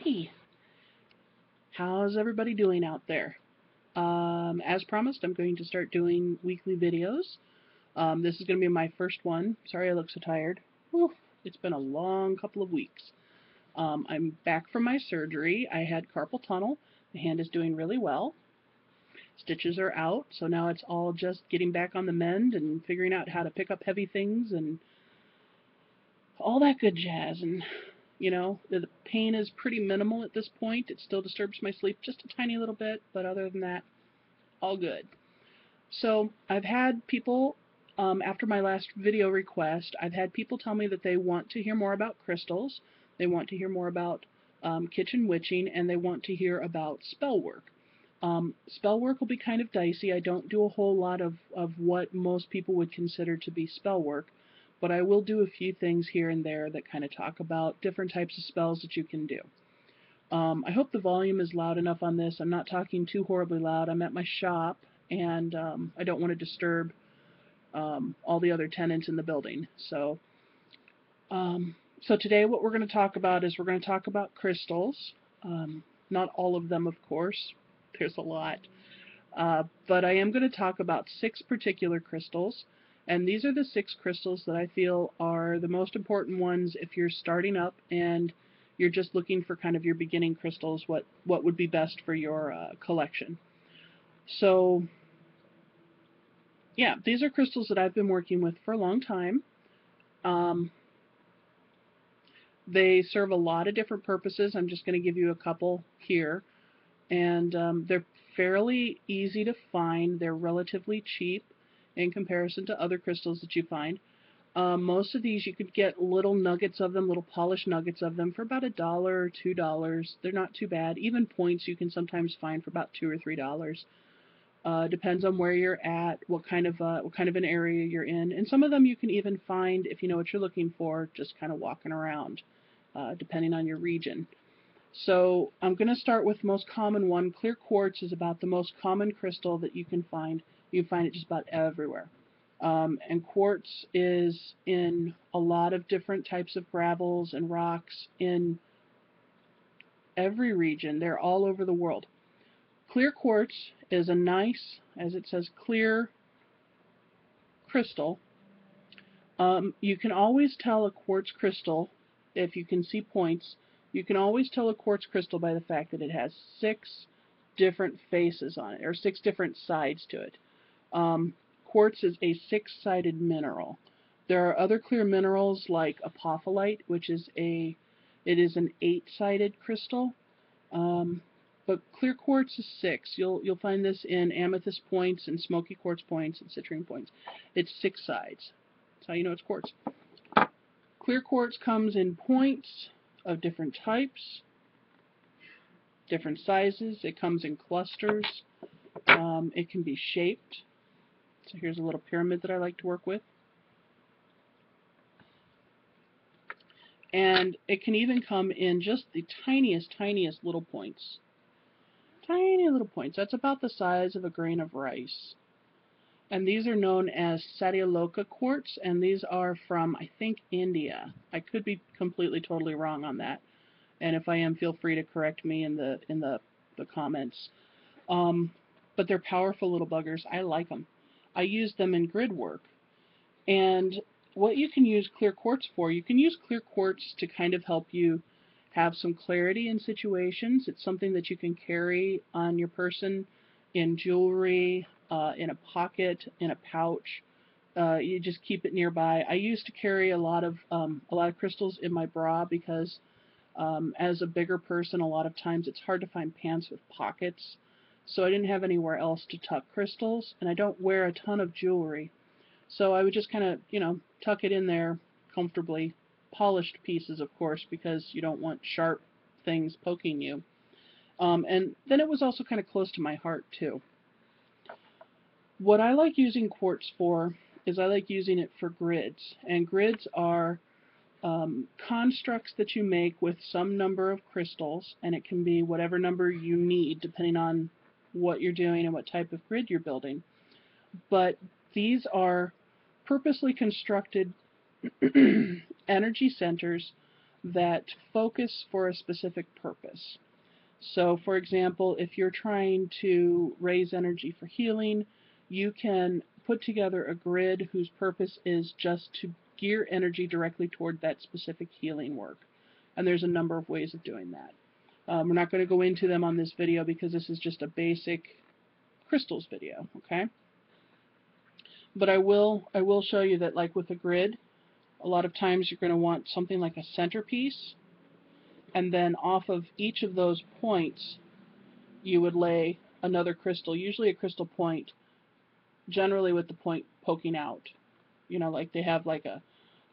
Hi, how's everybody doing out there? As promised, I'm going to start doing weekly videos. This is going to be my first one. Sorry I look so tired. Whew, it's been a long couple of weeks. I'm back from my surgery. I had carpal tunnel. The hand is doing really well. Stitches are out, so now it's all just getting back on the mend and figuring out how to pick up heavy things and all that good jazz. And the pain is pretty minimal at this point. It still disturbs my sleep just a tiny little bit, but other than that, all good. So I've had people, after my last video request, I've had people tell me that they want to hear more about crystals, they want to hear more about kitchen witching, and they want to hear about spell work. Spell work will be kind of dicey. I don't do a whole lot of what most people would consider to be spell work, but I will do a few things here and there that kind of talk about different types of spells that you can do. I hope the volume is loud enough on this. I'm not talking too horribly loud. I'm at my shop, and I don't want to disturb all the other tenants in the building. So today what we're going to talk about is we're going to talk about crystals. Not all of them, of course. There's a lot. But I am going to talk about 6 particular crystals. And these are the 6 crystals that I feel are the most important ones if you're starting up and you're just looking for kind of your beginning crystals, what would be best for your collection. So, yeah, these are crystals that I've been working with for a long time. They serve a lot of different purposes. I'm just going to give you a couple here. And they're fairly easy to find. They're relatively cheap in comparison to other crystals that you find. Most of these you could get little nuggets of them, little polished nuggets of them for about $1 or $2. They're not too bad. Even points you can sometimes find for about $2 or $3. Depends on where you're at, what kind of an area you're in, and some of them you can even find, if you know what you're looking for, just kind of walking around, depending on your region. So I'm going to start with the most common one. Clear quartz is about the most common crystal that you can find. You can find it just about everywhere. And quartz is in a lot of different types of gravels and rocks in every region. They're all over the world. Clear quartz is a nice, as it says, clear crystal. You can always tell a quartz crystal, if you can see points, you can always tell a quartz crystal by the fact that it has 6 different faces on it, or 6 different sides to it. Quartz is a 6-sided mineral. There are other clear minerals like apophyllite, which is an 8-sided crystal. But clear quartz is 6. You'll find this in amethyst points and smoky quartz points and citrine points. It's 6 sides. That's how you know it's quartz. Clear quartz comes in points of different types, different sizes. It comes in clusters. It can be shaped. So here's a little pyramid that I like to work with. And it can even come in just the tiniest little points. Tiny little points. That's about the size of a grain of rice. And these are known as Satyaloka quartz, and these are from, I think, India. I could be completely, totally wrong on that. And if I am, feel free to correct me in the comments. But they're powerful little buggers. I like them. I use them in grid work. And what you can use clear quartz for, you can use clear quartz to kind of help you have some clarity in situations. It's something that you can carry on your person, in jewelry, in a pocket, in a pouch. You just keep it nearby. I used to carry a lot of crystals in my bra because as a bigger person, a lot of times it's hard to find pants with pockets. So I didn't have anywhere else to tuck crystals, and I don't wear a ton of jewelry. So I would just kind of, tuck it in there comfortably. Polished pieces, of course, because you don't want sharp things poking you. And then it was also kind of close to my heart, too. What I like using quartz for is I like using it for grids. And grids are constructs that you make with some number of crystals, and it can be whatever number you need depending on what you're doing and what type of grid you're building. But these are purposely constructed energy centers that focus for a specific purpose. So, for example, if you're trying to raise energy for healing, you can put together a grid whose purpose is just to gear energy directly toward that specific healing work. And there's a number of ways of doing that. We're not going to go into them on this video because this is just a basic crystals video, okay? But I will show you that, like with a grid, a lot of times you're going to want something like a centerpiece, and then off of each of those points you would lay another crystal, usually a crystal point, generally with the point poking out. You know, like they have like a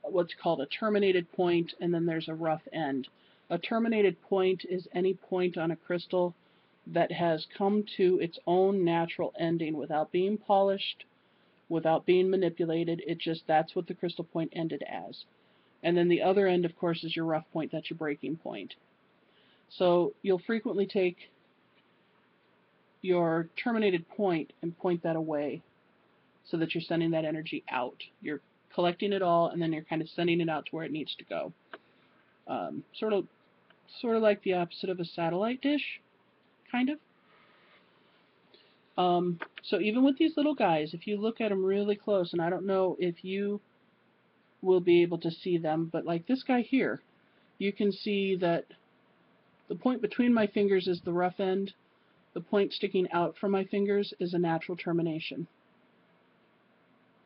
what's called a terminated point, and then there's a rough end. A terminated point is any point on a crystal that has come to its own natural ending without being polished, without being manipulated. It just, that's what the crystal point ended as. And then the other end, of course, is your rough point. That's your breaking point. So you'll frequently take your terminated point and point that away so that you're sending that energy out. You're collecting it all, and then you're kind of sending it out to where it needs to go. Sort of like the opposite of a satellite dish, kind of. So even with these little guys, if you look at them really close, and I don't know if you will be able to see them, but like this guy here, you can see that the point between my fingers is the rough end. The point sticking out from my fingers is a natural termination.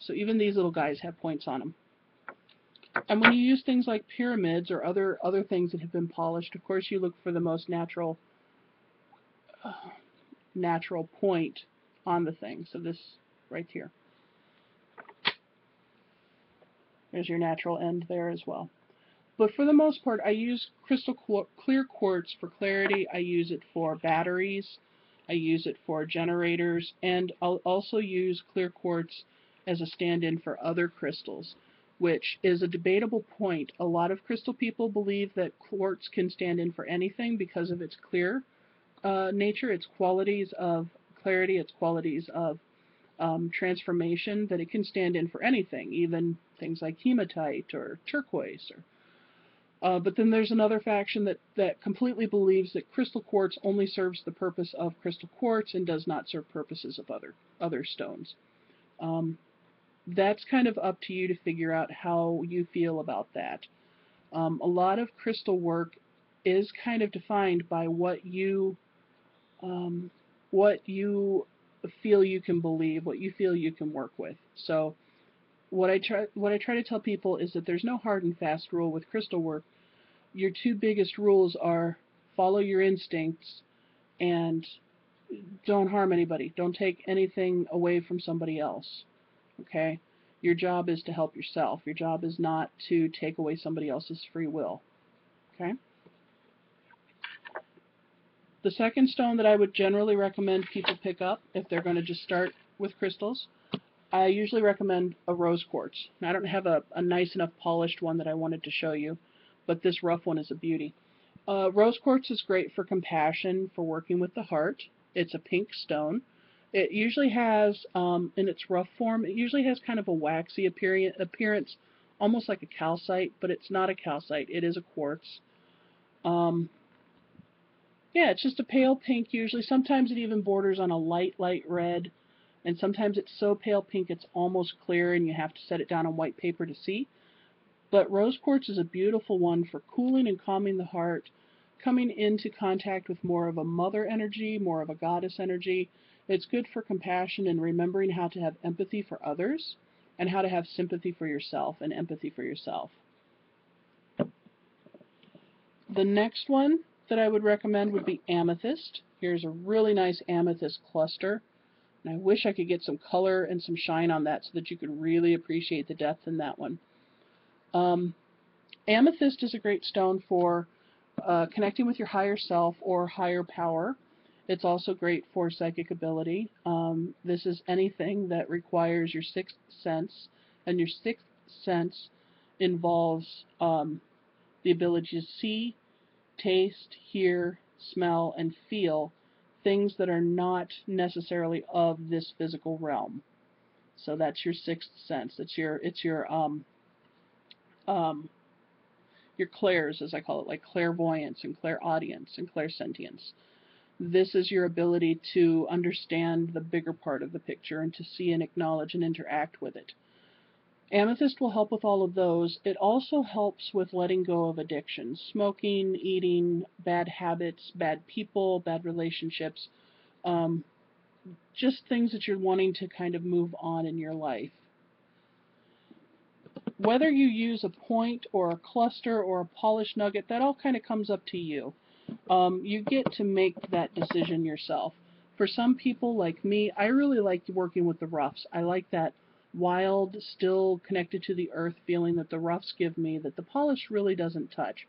So even these little guys have points on them. And when you use things like pyramids or other things that have been polished, of course you look for the most natural point on the thing. So this right here. There's your natural end there as well. But for the most part, I use crystal clear quartz for clarity. I use it for batteries. I use it for generators. And I'll also use clear quartz as a stand-in for other crystals, which is a debatable point. A lot of crystal people believe that quartz can stand in for anything because of its clear nature, its qualities of clarity, its qualities of transformation, that it can stand in for anything, even things like hematite or turquoise. But then there's another faction that completely believes that crystal quartz only serves the purpose of crystal quartz and does not serve purposes of other stones. That's kind of up to you to figure out how you feel about that. A lot of crystal work is kind of defined by what you feel you can believe, what you feel you can work with. So what I try to tell people is that there's no hard and fast rule with crystal work. Your two biggest rules are follow your instincts and don't harm anybody. Don't take anything away from somebody else. Okay? Your job is to help yourself. Your job is not to take away somebody else's free will. Okay? The second stone that I would generally recommend people pick up if they're going to just start with crystals, I usually recommend a rose quartz. Now, I don't have a nice enough polished one that I wanted to show you, but this rough one is a beauty. Rose quartz is great for compassion, for working with the heart. It's a pink stone. It usually has, in its rough form, it usually has kind of a waxy appearance, almost like a calcite, but it's not a calcite. It is a quartz. Yeah, it's just a pale pink usually. Sometimes it even borders on a light red, and sometimes it's so pale pink it's almost clear and you have to set it down on white paper to see. But rose quartz is a beautiful one for cooling and calming the heart, coming into contact with more of a mother energy, more of a goddess energy. It's good for compassion and remembering how to have empathy for others and how to have sympathy for yourself and empathy for yourself. The next one that I would recommend would be amethyst. Here's a really nice amethyst cluster. And I wish I could get some color and some shine on that so that you could really appreciate the depth in that one. Amethyst is a great stone for connecting with your higher self or higher power. It's also great for psychic ability. This is anything that requires your sixth sense, and your sixth sense involves the ability to see, taste, hear, smell, and feel things that are not necessarily of this physical realm. So that's your sixth sense. It's your your clairs, as I call it, like clairvoyance and clairaudience and clairsentience. This is your ability to understand the bigger part of the picture and to see and acknowledge and interact with it. Amethyst will help with all of those. It also helps with letting go of addictions, smoking, eating, bad habits, bad people, bad relationships, just things that you're wanting to kind of move on in your life. Whether you use a point or a cluster or a polished nugget, that all kind of comes up to you. You get to make that decision yourself. For some people like me, I really like working with the roughs. I like that wild, still connected to the earth feeling that the roughs give me that the polished really doesn't touch.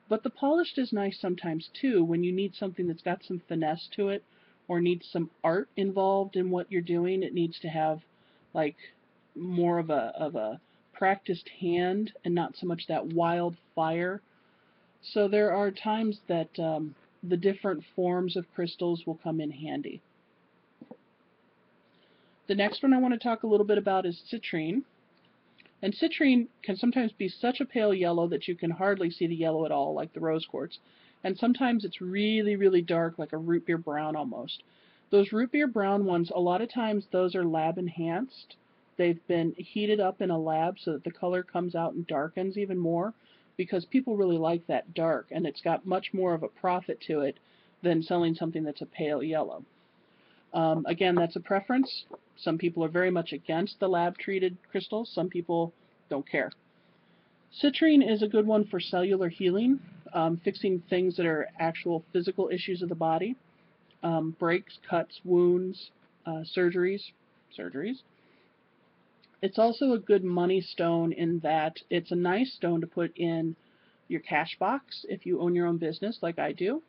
But the polished is nice sometimes too when you need something that's got some finesse to it or needs some art involved in what you're doing. It needs to have like more of a practiced hand and not so much that wild fire. So there are times that the different forms of crystals will come in handy. The next one I want to talk a little bit about is citrine. And citrine can sometimes be such a pale yellow that you can hardly see the yellow at all, like the rose quartz. And sometimes it's really, really dark, like a root beer brown almost. Those root beer brown ones, a lot of times those are lab enhanced. They've been heated up in a lab so that the color comes out and darkens even more, because people really like that dark, and it's got much more of a profit to it than selling something that's a pale yellow. Again, that's a preference. Some people are very much against the lab-treated crystals. Some people don't care. Citrine is a good one for cellular healing, fixing things that are actual physical issues of the body, breaks, cuts, wounds, surgeries. It's also a good money stone in that it's a nice stone to put in your cash box if you own your own business like I do.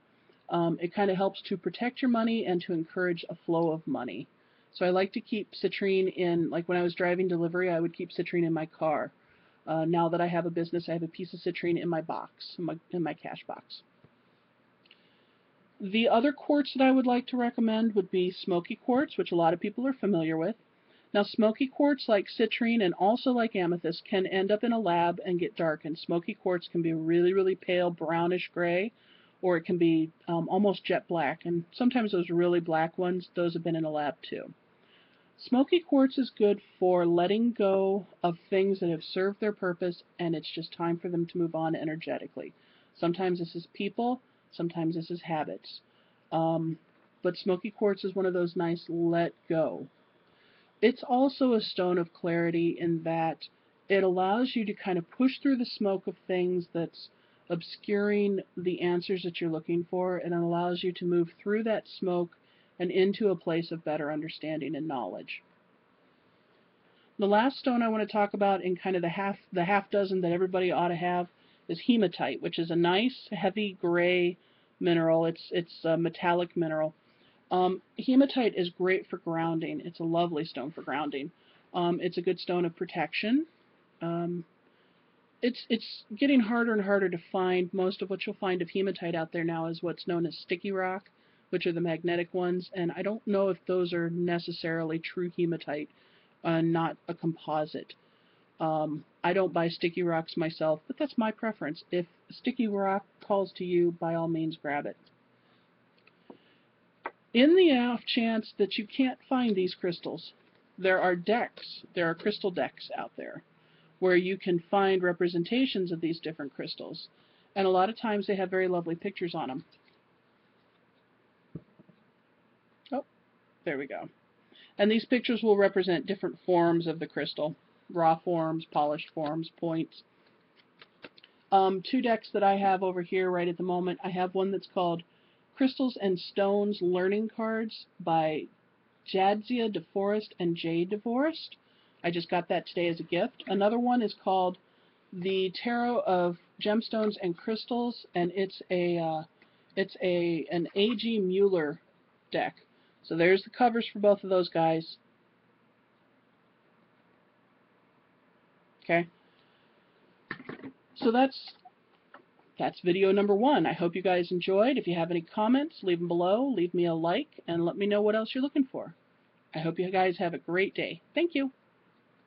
It kind of helps to protect your money and to encourage a flow of money. So I like to keep citrine in, like when I was driving delivery, I would keep citrine in my car. Now that I have a business, I have a piece of citrine in my box, in my cash box. The other quartz that I would like to recommend would be smoky quartz, which a lot of people are familiar with. Now, smoky quartz, like citrine and also like amethyst, can end up in a lab and get darkened. Smoky quartz can be really, really pale, brownish gray, or it can be almost jet black. And sometimes those really black ones, those have been in a lab too. Smoky quartz is good for letting go of things that have served their purpose, and it's just time for them to move on energetically. Sometimes this is people, sometimes this is habits. But smoky quartz is one of those nice let go. It's also a stone of clarity in that it allows you to kind of push through the smoke of things that's obscuring the answers that you're looking for, and it allows you to move through that smoke and into a place of better understanding and knowledge. The last stone I want to talk about in kind of the half dozen that everybody ought to have is hematite, which is a nice heavy gray mineral. It's a metallic mineral. Hematite is great for grounding. It's a lovely stone for grounding. It's a good stone of protection. It's getting harder and harder to find. Most of what you'll find of hematite out there now is what's known as sticky rock, which are the magnetic ones, and I don't know if those are necessarily true hematite, not a composite. I don't buy sticky rocks myself, but that's my preference. If sticky rock calls to you, by all means grab it. In the off chance that you can't find these crystals, there are decks, there are crystal decks out there where you can find representations of these different crystals. And a lot of times they have very lovely pictures on them. Oh, there we go. And these pictures will represent different forms of the crystal, raw forms, polished forms, points. Two decks that I have over here right at the moment. I have one that's called Crystals and Stones Learning Cards by Jadzia DeForest and Jade DeForest. I just got that today as a gift. Another one is called The Tarot of Gemstones and Crystals, and it's an A.G. Mueller deck. So there's the covers for both of those guys. Okay. So that's video number 1. I hope you guys enjoyed. If you have any comments, leave them below. Leave me a like and let me know what else you're looking for. I hope you guys have a great day. Thank you.